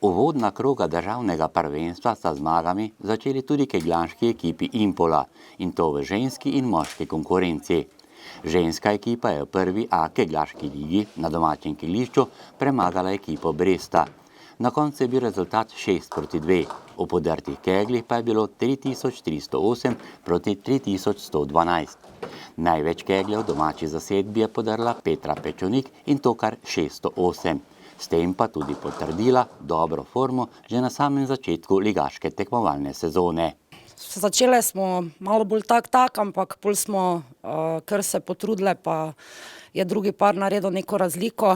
Uvodna kroga državnega prvenstva sta zmagami začeli tudi kegljanški ekipi Impola, in to v ženski in moški konkurenci. Ženska ekipa je v prvi A kegljaški ligi na domačem kegljišču premagala ekipo Bresta. Na koncu je bil rezultat 6-2, v podrtih keglih pa je bilo 3308 proti 3112. Največ kegljev v domači zasedbi je podrla Petra Pečovnik, in to kar 608. S tem pa tudi potrdila dobro formo že na samem začetku ligaške tekmovalne sezone. Začele smo malo bolj tak, ampak pol smo kar se potrudile, pa je drugi par naredil neko razliko.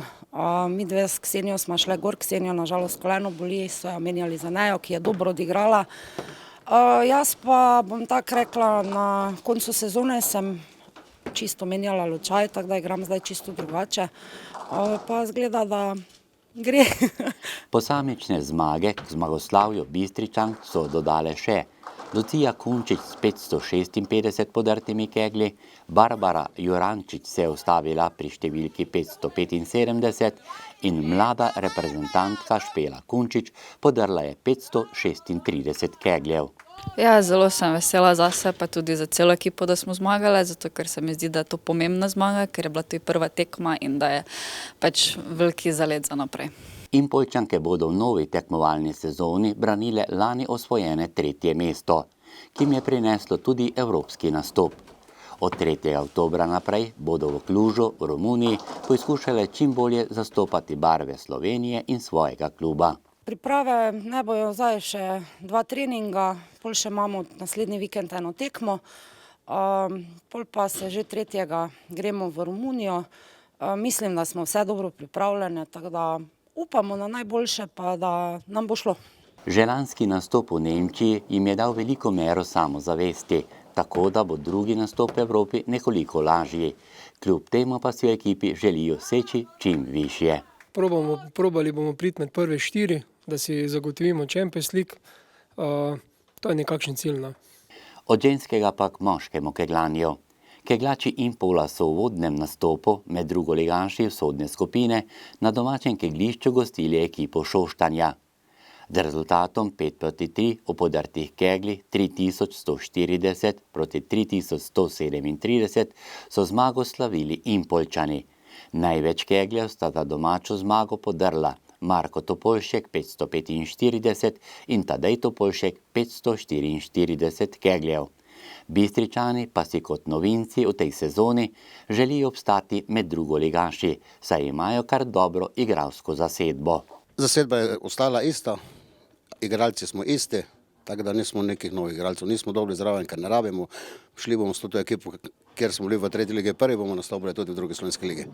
Midve s Ksenijo smo šle gor, Ksenijo na žalost koleno boli, so jo menjali za Nejo, ki je dobro odigrala. Jaz pa bom tako rekla, na koncu sezone sem čisto menjala lučaj, tako da igram zdaj čisto drugače. Pa izgleda, da gre. Posamične zmage k zmagoslavju Bistričank so dodale še Lucija Kunčič s 556 podrtimi keglji, Barbara Jurančič se je ustavila pri številki 575 in mlada reprezentantka Špela Kunčič podrla je 536 kegljev. Ja, zelo sem vesela zase, pa tudi za celo ekipo, da smo zmagale, zato ker se mi zdi, da je to pomembna zmaga, ker je bila to prva tekma in da je pač veliki zalet za naprej. Impoljčanke bodo v novi tekmovalni sezoni branile lani osvojene 3. mesto, ki jim je prineslo tudi evropski nastop. Od 3. oktobra naprej bodo v Klužu v Romuniji poizkušale čim bolje zastopati barve Slovenije in svojega kluba. Priprave ne bojo zdaj še 2 treninga, pol še imamo naslednji vikend eno tekmo, pol pa se že 3. gremo v Romunijo. Mislim, da smo vse dobro pripravljene, tako da upamo na najboljše, pa da nam bo šlo. Že lanski nastop v Nemčiji jim je dal veliko mero samozavesti, tako da bo drugi nastop v Evropi nekoliko lažji. Kljub temu pa si v ekipi želijo seči čim višje. Probali bomo priti med prve 4, da si zagotovimo Champions League. To je nekakšen cilj. Od ženskega pa k moškemu keglanju. Kegljači Impola so v uvodnem nastopu med drugoligaši vzhodne skupine na domačem kegljišču gostili ekipo Šoštanja. Z rezultatom 5-3 v podrtih keglih 3140 proti 3137 so zmago slavili Impoljčani. Največ kegljev sta za domačo zmago podrla Marko Topolšek 545 in Tadej Topolšek 544 kegljev. Bistričani pa si kot novinci v tej sezoni želijo obstati med drugoligaši, saj imajo kar dobro igralsko zasedbo. Zasedba je ostala ista, igralci smo isti, tako da nismo nekih novih igralcev, nismo dobili zraven, ker ne rabimo. Šli bomo s to ekipo, kjer smo bili v 3. lige prvi, bomo nastopili tudi v 2. slovenski ligi.